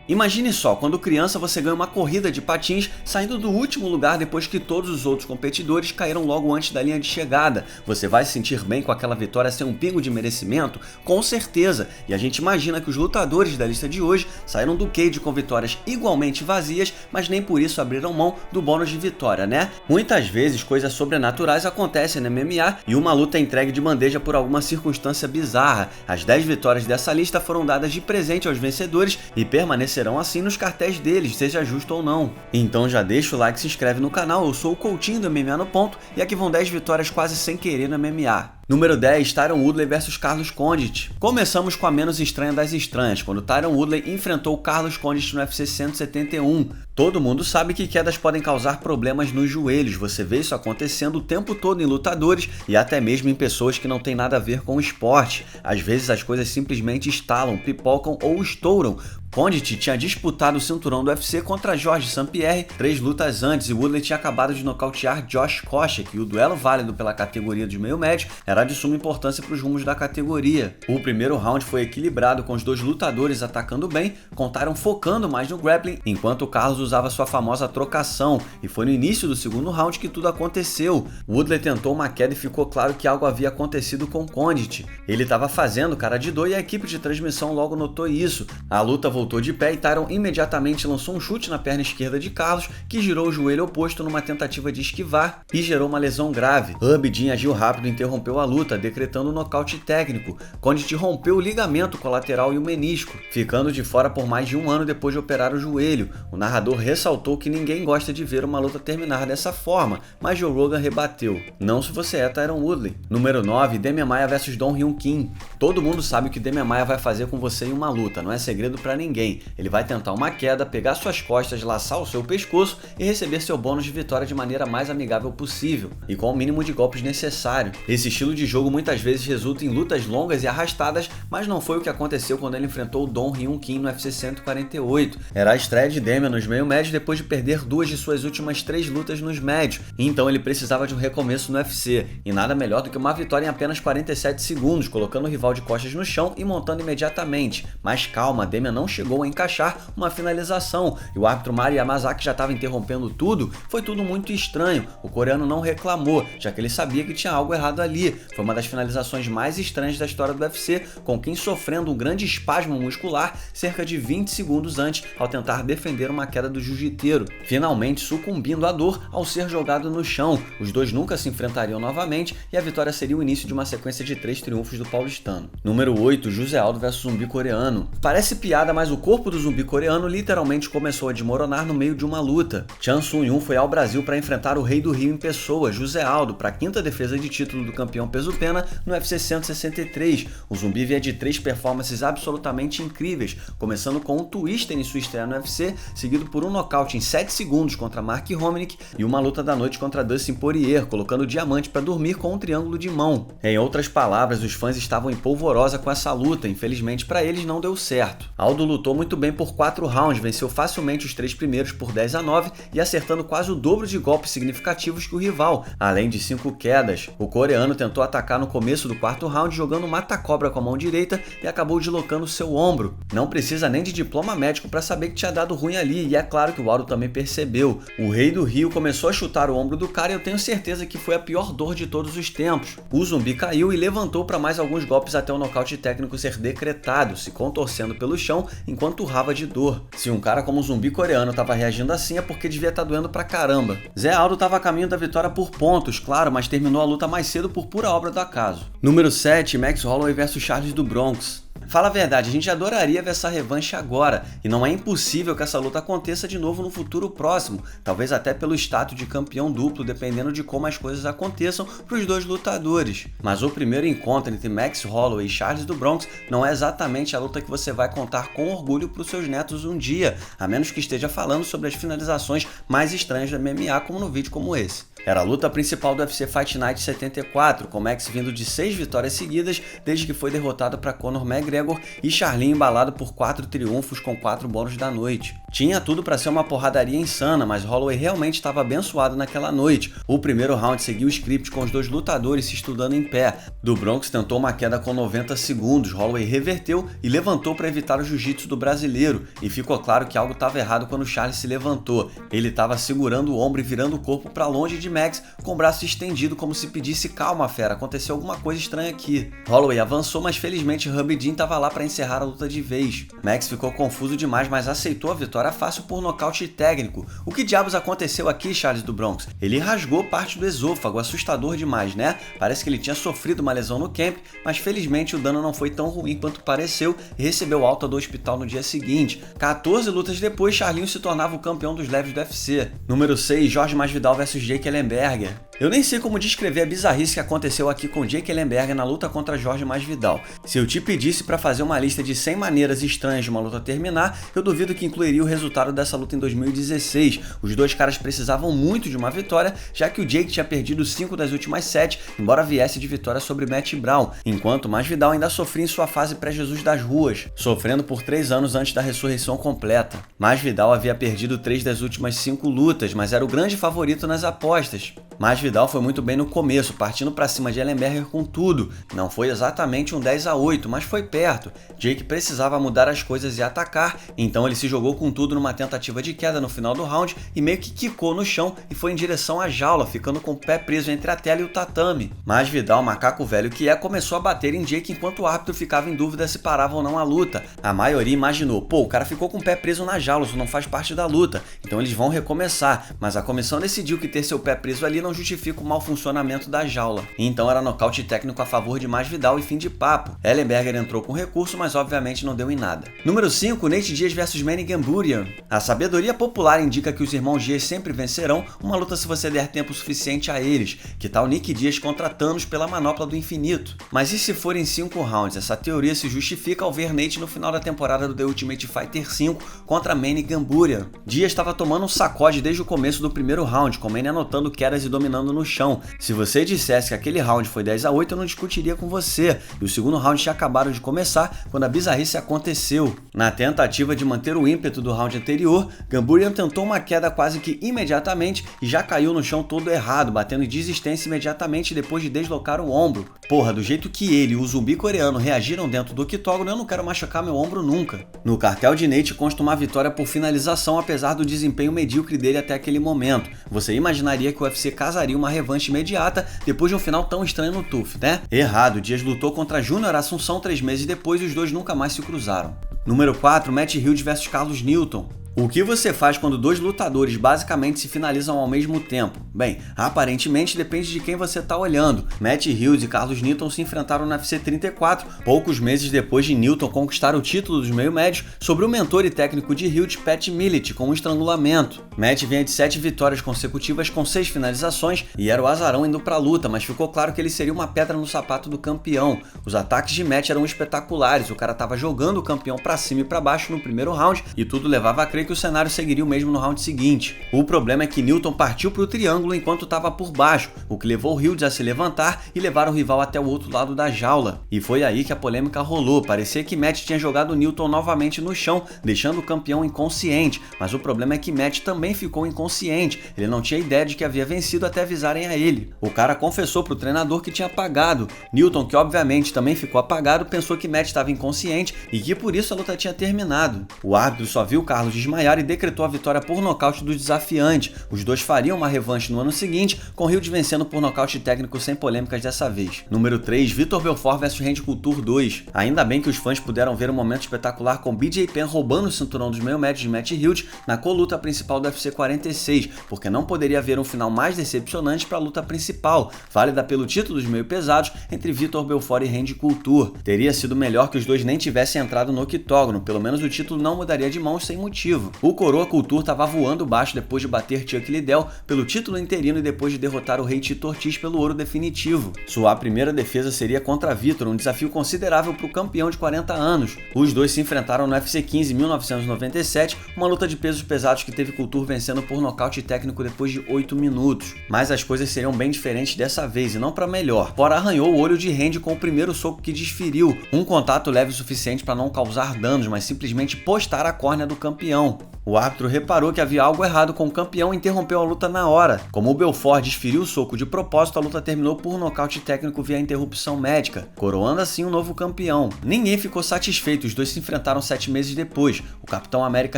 Imagine só, quando criança você ganha uma corrida de patins saindo do último lugar depois que todos os outros competidores caíram logo antes da linha de chegada. Você vai se sentir bem com aquela vitória sem um pingo de merecimento? Com certeza! E a gente imagina que os lutadores da lista de hoje saíram do cage com vitórias igualmente vazias, mas nem por isso abriram mão do bônus de vitória, né? Muitas vezes coisas sobrenaturais acontecem no MMA e uma luta é entregue de bandeja por alguma circunstância bizarra. As 10 vitórias dessa lista foram dadas de presente aos vencedores e permanecerão assim nos cartéis deles, seja justo ou não. Então já deixa o like e se inscreve no canal, eu sou o Coutinho do MMA no Ponto e aqui vão 10 vitórias quase sem querer no MMA. Número 10, Tyron Woodley vs Carlos Condit. Começamos com a menos estranha das estranhas, quando Tyron Woodley enfrentou Carlos Condit no UFC 171. Todo mundo sabe que quedas podem causar problemas nos joelhos, você vê isso acontecendo o tempo todo em lutadores e até mesmo em pessoas que não têm nada a ver com o esporte. Às vezes as coisas simplesmente estalam, pipocam ou estouram. Condit tinha disputado o cinturão do UFC contra Georges St-Pierre 3 lutas antes e Woodley tinha acabado de nocautear Josh Koscheck e o duelo válido pela categoria de meio médio era de suma importância para os rumos da categoria. O primeiro round foi equilibrado com os dois lutadores atacando bem, com Tyron focando mais no grappling, enquanto o Carlos usava sua famosa trocação, e foi no início do segundo round que tudo aconteceu. Woodley tentou uma queda e ficou claro que algo havia acontecido com Condit. Ele estava fazendo cara de dor e a equipe de transmissão logo notou isso. A luta voltou de pé e Tyron imediatamente lançou um chute na perna esquerda de Carlos, que girou o joelho oposto numa tentativa de esquivar e gerou uma lesão grave. Abedin agiu rápido e interrompeu a luta, decretando um nocaute técnico. Condit rompeu o ligamento colateral e o menisco, ficando de fora por mais de um ano depois de operar o joelho. O narrador ressaltou que ninguém gosta de ver uma luta terminar dessa forma, mas Joe Rogan rebateu: não se você é Tyron Woodley. Número 9, Demian Maia vs Dong Hyun Kim. Todo mundo sabe o que Demian Maia vai fazer com você em uma luta, não é segredo pra ninguém. Ele vai tentar uma queda, pegar suas costas, laçar o seu pescoço e receber seu bônus de vitória de maneira mais amigável possível, e com o mínimo de golpes necessário. Esse estilo de jogo muitas vezes resulta em lutas longas e arrastadas, mas não foi o que aconteceu quando ele enfrentou o Dong Hyun Kim no UFC 148. Era a estreia de Demian nos meio médios depois de perder 2 de suas últimas 3 lutas nos médios, então ele precisava de um recomeço no UFC, e nada melhor do que uma vitória em apenas 47 segundos, colocando o rival de costas no chão e montando imediatamente. Mas calma, Demian não chegou a encaixar uma finalização, e o árbitro Mari Yamazaki já estava interrompendo tudo. Foi tudo muito estranho, o coreano não reclamou, já que ele sabia que tinha algo errado ali. Foi uma das finalizações mais estranhas da história do UFC, com Kim sofrendo um grande espasmo muscular cerca de 20 segundos antes ao tentar defender uma queda do jiu-jiteiro, finalmente sucumbindo à dor ao ser jogado no chão. Os dois nunca se enfrentariam novamente e a vitória seria o início de uma sequência de 3 triunfos do paulistano. Número 8, José Aldo vs zumbi coreano. Parece piada, mas o corpo do zumbi coreano literalmente começou a desmoronar no meio de uma luta. Chan Sung-yun foi ao Brasil para enfrentar o Rei do Rio em pessoa, José Aldo, para a 5ª defesa de título do campeão peso-pena no UFC 163. O zumbi via de 3 performances absolutamente incríveis, começando com um twister em sua estreia no UFC, seguido por um nocaute em 7 segundos contra Mark Hominick e uma luta da noite contra Dustin Poirier, colocando o diamante para dormir com um triângulo de mão. Em outras palavras, os fãs estavam em polvorosa com essa luta, infelizmente para eles não deu certo. Aldo lutou muito bem por 4 rounds, venceu facilmente os 3 primeiros por 10-9 e acertando quase o dobro de golpes significativos que o rival, além de 5 quedas. O coreano tentou atacar no começo do 4º round jogando mata-cobra com a mão direita e acabou deslocando seu ombro. Não precisa nem de diploma médico para saber que tinha dado ruim ali, e é claro que o Aldo também percebeu. O Rei do Rio começou a chutar o ombro do cara e eu tenho certeza que foi a pior dor de todos os tempos. O zumbi caiu e levantou para mais alguns golpes até o nocaute técnico ser decretado, se contorcendo pelo chão enquanto urrava de dor. Se um cara como o zumbi coreano tava reagindo assim é porque devia estar doendo pra caramba. Zé Aldo tava a caminho da vitória por pontos, claro, mas terminou a luta mais cedo por pura obra do acaso. Número 7, Max Holloway vs Charles do Bronx. Fala a verdade, a gente adoraria ver essa revanche agora, e não é impossível que essa luta aconteça de novo no futuro próximo, talvez até pelo status de campeão duplo, dependendo de como as coisas aconteçam para os dois lutadores. Mas o primeiro encontro entre Max Holloway e Charles do Bronx não é exatamente a luta que você vai contar com orgulho para os seus netos um dia, a menos que esteja falando sobre as finalizações mais estranhas do MMA, como no vídeo como esse. Era a luta principal do UFC Fight Night 74, com Max vindo de 6 vitórias seguidas desde que foi derrotado para Conor McGregor McGregor e Charlinho embalado por 4 triunfos com 4 bônus da noite. Tinha tudo para ser uma porradaria insana, mas Holloway realmente estava abençoado naquela noite. O primeiro round seguiu o script com os dois lutadores se estudando em pé. Do Bronx tentou uma queda com 90 segundos, Holloway reverteu e levantou para evitar o jiu-jitsu do brasileiro, e ficou claro que algo estava errado quando Charles se levantou. Ele estava segurando o ombro e virando o corpo para longe de Max, com o braço estendido como se pedisse: calma, fera, aconteceu alguma coisa estranha aqui. Holloway avançou, mas felizmente Hubby Dean estava lá para encerrar a luta de vez. Max ficou confuso demais, mas aceitou a vitória fácil por nocaute técnico. O que diabos aconteceu aqui, Charles do Bronx? Ele rasgou parte do esôfago, assustador demais, né? Parece que ele tinha sofrido uma lesão no camp, mas felizmente o dano não foi tão ruim quanto pareceu e recebeu alta do hospital no dia seguinte. 14 lutas depois, Charlinho se tornava o campeão dos leves do UFC. Número 6, Jorge Masvidal vs Jake Ellenberger. Eu nem sei como descrever a bizarrice que aconteceu aqui com Jake Ellenberger na luta contra Jorge Masvidal. Se eu te pedisse para fazer uma lista de 100 maneiras estranhas de uma luta terminar, eu duvido que incluiria o resultado dessa luta em 2016. Os dois caras precisavam muito de uma vitória, já que o Jake tinha perdido 5 das últimas 7, embora viesse de vitória sobre Matt Brown, enquanto Masvidal ainda sofria em sua fase pré-Jesus das ruas, sofrendo por 3 anos antes da ressurreição completa. Masvidal havia perdido 3 das últimas 5 lutas, mas era o grande favorito nas apostas. Masvidal foi muito bem no começo, partindo para cima de Ellenberger com tudo. Não foi exatamente um 10-8, mas foi perto. Jake precisava mudar as coisas e atacar, então ele se jogou com tudo numa tentativa de queda no final do round e meio que quicou no chão e foi em direção à jaula, ficando com o pé preso entre a tela e o tatame. Masvidal, macaco velho que é, começou a bater em Jake enquanto o árbitro ficava em dúvida se parava ou não a luta. A maioria imaginou: pô, o cara ficou com o pé preso na jaula, isso não faz parte da luta, então eles vão recomeçar, mas a comissão decidiu que ter seu pé preso ali não justifica o mau funcionamento da jaula. Então era nocaute técnico a favor de Masvidal e fim de papo. Ellenberger entrou com recurso, mas obviamente não deu em nada. Número 5, Nate Diaz vs Manny Gamburian. A sabedoria popular indica que os irmãos Diaz sempre vencerão uma luta se você der tempo suficiente a eles. Que tal Nick Diaz contra Thanos pela manopla do infinito? Mas e se forem 5 rounds? Essa teoria se justifica ao ver Nate no final da temporada do The Ultimate Fighter 5 contra Manny Gamburian. Diaz estava tomando um sacode desde o começo do primeiro round, com Manny anotando quedas e dominando no chão. Se você dissesse que aquele round foi 10-8, eu não discutiria com você. E o segundo round tinha acabado de começar quando a bizarrice aconteceu. Na tentativa de manter o ímpeto do round anterior, Gamburian tentou uma queda quase que imediatamente e já caiu no chão todo errado, batendo em desistência imediatamente depois de deslocar o ombro. Porra, do jeito que ele e o zumbi coreano reagiram dentro do octógono, eu não quero machucar meu ombro nunca. No cartel de Nate consta uma vitória por finalização, apesar do desempenho medíocre dele até aquele momento. Você imaginaria que o UFC casaria uma revanche imediata depois de um final tão estranho no TUF, né? Errado, Diaz lutou contra Júnior Assunção 3 meses depois e os dois nunca mais se cruzaram. Número 4, Matt Hughes vs Carlos Newton. O que você faz quando dois lutadores basicamente se finalizam ao mesmo tempo? Bem, aparentemente depende de quem você está olhando. Matt Hughes e Carlos Newton se enfrentaram no UFC 34, poucos meses depois de Newton conquistar o título dos meio-médios sobre o mentor e técnico de Hughes, Pat Millett, com um estrangulamento. Matt vinha de 7 vitórias consecutivas com 6 finalizações e era o azarão indo pra luta, mas ficou claro que ele seria uma pedra no sapato do campeão. Os ataques de Matt eram espetaculares, o cara estava jogando o campeão pra cima e pra baixo no primeiro round e tudo levava a crer que o cenário seguiria o mesmo no round seguinte. O problema é que Newton partiu para o triângulo enquanto estava por baixo, o que levou Hughes a se levantar e levar o rival até o outro lado da jaula. E foi aí que a polêmica rolou. Parecia que Matt tinha jogado Newton novamente no chão, deixando o campeão inconsciente, mas o problema é que Matt também ficou inconsciente. Ele não tinha ideia de que havia vencido até avisarem a ele. O cara confessou para o treinador que tinha apagado. Newton, que obviamente também ficou apagado, pensou que Matt estava inconsciente e que por isso a luta tinha terminado. O árbitro só viu Carlos desmaiar e decretou a vitória por nocaute do desafiante. Os dois fariam uma revanche no ano seguinte, com Hughes vencendo por nocaute técnico sem polêmicas dessa vez. Número 3, Vitor Belfort vs Randy Couture 2. Ainda bem que os fãs puderam ver um momento espetacular com BJ Penn roubando o cinturão dos meio-médios de Matt Hughes na coluta principal do UFC 46, porque não poderia haver um final mais decepcionante para a luta principal, válida pelo título dos meio-pesados entre Vitor Belfort e Randy Couture. Teria sido melhor que os dois nem tivessem entrado no octógono, pelo menos o título não mudaria de mãos sem motivo. definitivo. O Coroa Culture estava voando baixo depois de bater Chuck Liddell pelo título interino e depois de derrotar o Rei Tito Ortiz pelo ouro definitivo. Sua primeira defesa seria contra Vitor, um desafio considerável para o campeão de 40 anos. Os dois se enfrentaram no UFC 15 em 1997, uma luta de pesos pesados que teve Culture vencendo por nocaute técnico depois de 8 minutos. Mas as coisas seriam bem diferentes dessa vez, e não para melhor. Fora arranhou o olho de Randy com o primeiro soco que desferiu, um contato leve o suficiente para não causar danos, mas simplesmente postar a córnea do campeão. O árbitro reparou que havia algo errado com o campeão e interrompeu a luta na hora. Como o Belfort desferiu o soco de propósito, a luta terminou por nocaute técnico via interrupção médica, coroando assim o novo campeão. Ninguém ficou satisfeito, os dois se enfrentaram 7 meses depois. O Capitão América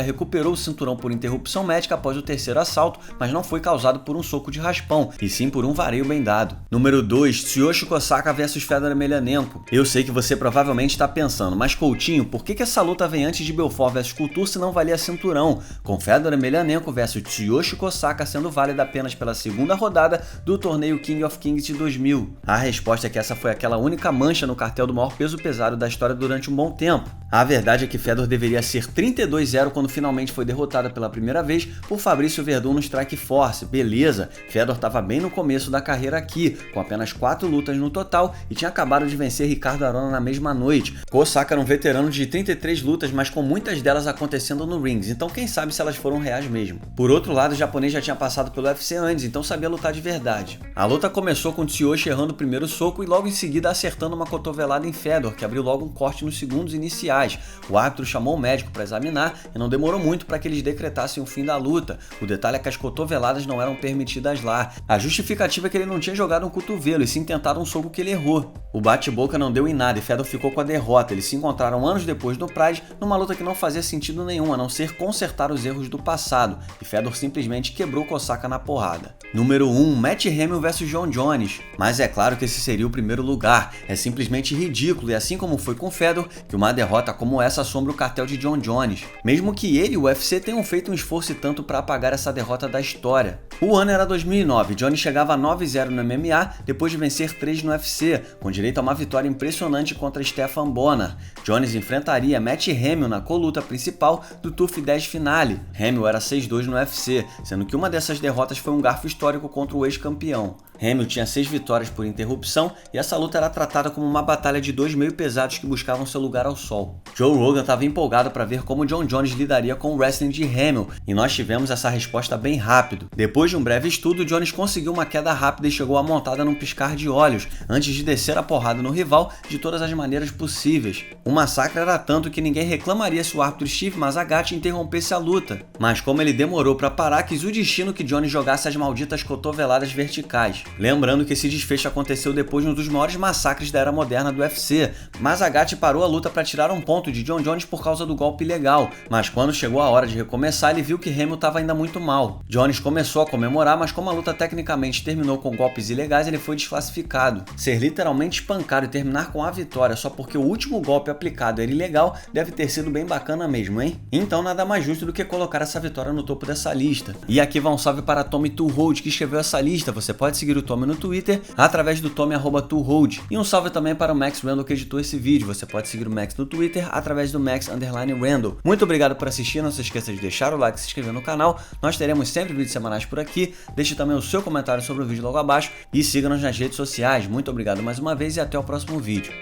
recuperou o cinturão por interrupção médica após o terceiro assalto, mas não foi causado por um soco de raspão, e sim por um vareio bem dado. Número 2, Tsuyoshi Kosaka vs Fedor Emelianenko. Eu sei que você provavelmente está pensando, mas Coutinho, por que essa luta vem antes de Belfort vs Culture se não valia cinturão? Com Fedor Emelianenko vs Tsuyoshi Kosaka sendo válida apenas pela segunda rodada do torneio King of Kings de 2000. A resposta é que essa foi aquela única mancha no cartel do maior peso pesado da história durante um bom tempo. A verdade é que Fedor deveria ser 32-0 quando finalmente foi derrotado pela primeira vez por Fabrício Verdun no Strike Force. Beleza, Fedor estava bem no começo da carreira aqui, com apenas 4 lutas no total e tinha acabado de vencer Ricardo Arona na mesma noite. Kosaka era um veterano de 33 lutas, mas com muitas delas acontecendo no rings, então quem sabe se elas foram reais mesmo. Por outro lado, o japonês já tinha passado pelo UFC antes, então sabia lutar de verdade. A luta começou com Tsuyoshi errando o primeiro soco e logo em seguida acertando uma cotovelada em Fedor, que abriu logo um corte nos segundos iniciais. O árbitro chamou o médico para examinar e não demorou muito para que eles decretassem o fim da luta. O detalhe é que as cotoveladas não eram permitidas lá. A justificativa é que ele não tinha jogado um cotovelo e sim tentado um soco que ele errou. O bate-boca não deu em nada e Fedor ficou com a derrota. Eles se encontraram anos depois no Pride, numa luta que não fazia sentido nenhum, a não ser consertar os erros do passado, e Fedor simplesmente quebrou Kosaka na porrada. Número 1, Matt Hamill vs John Jones. Mas é claro que esse seria o primeiro lugar. É simplesmente ridículo, e assim como foi com Fedor, que uma derrota como essa assombra o cartel de John Jones. Mesmo que ele e o UFC tenham feito um esforço e tanto para apagar essa derrota da história. O ano era 2009, Jones chegava a 9-0 no MMA depois de vencer 3 no UFC, com direito a uma vitória impressionante contra Stephan Bonnar. Jones enfrentaria Matt Hamill na coluta principal do TUF 10 Finale. Hamill era 6-2 no UFC, sendo que uma dessas derrotas foi um garfo histórico contra o ex-campeão. Hamill tinha 6 vitórias por interrupção e essa luta era tratada como uma batalha de 2 meio pesados que buscavam seu lugar ao sol. Joe Rogan estava empolgado para ver como John Jones lidaria com o wrestling de Hamill e nós tivemos essa resposta bem rápido. Depois de um breve estudo, Jones conseguiu uma queda rápida e chegou à montada num piscar de olhos, antes de descer a porrada no rival de todas as maneiras possíveis. O massacre era tanto que ninguém reclamaria se o árbitro Steve Mazzagatti interrompesse a luta. Mas como ele demorou para parar, quis o destino que Jones jogasse as malditas cotoveladas verticais. Lembrando que esse desfecho aconteceu depois de um dos maiores massacres da era moderna do UFC. Mazzagatti parou a luta para tirar um ponto de John Jones por causa do golpe ilegal, mas quando chegou a hora de recomeçar, ele viu que Hamill estava ainda muito mal. Jones começou a comemorar, mas como a luta tecnicamente terminou com golpes ilegais, ele foi desclassificado. Ser literalmente espancado e terminar com a vitória só porque o último golpe aplicado era ilegal deve ter sido bem bacana mesmo, hein? Então nada mais justo do que colocar essa vitória no topo dessa lista. E aqui vai um salve para Tommy Toohold, que escreveu essa lista. Você pode seguir o Tommy no Twitter através do Tommy@Toohold. E um salve também para o Max Randall, que editou esse vídeo. Você pode seguir o Max no Twitter através do Max_Randall. Muito obrigado por assistir, não se esqueça de deixar o like e se inscrever no canal. Nós teremos sempre vídeos semanais por aqui. Deixe também o seu comentário sobre o vídeo logo abaixo e siga-nos nas redes sociais. Muito obrigado mais uma vez e até o próximo vídeo.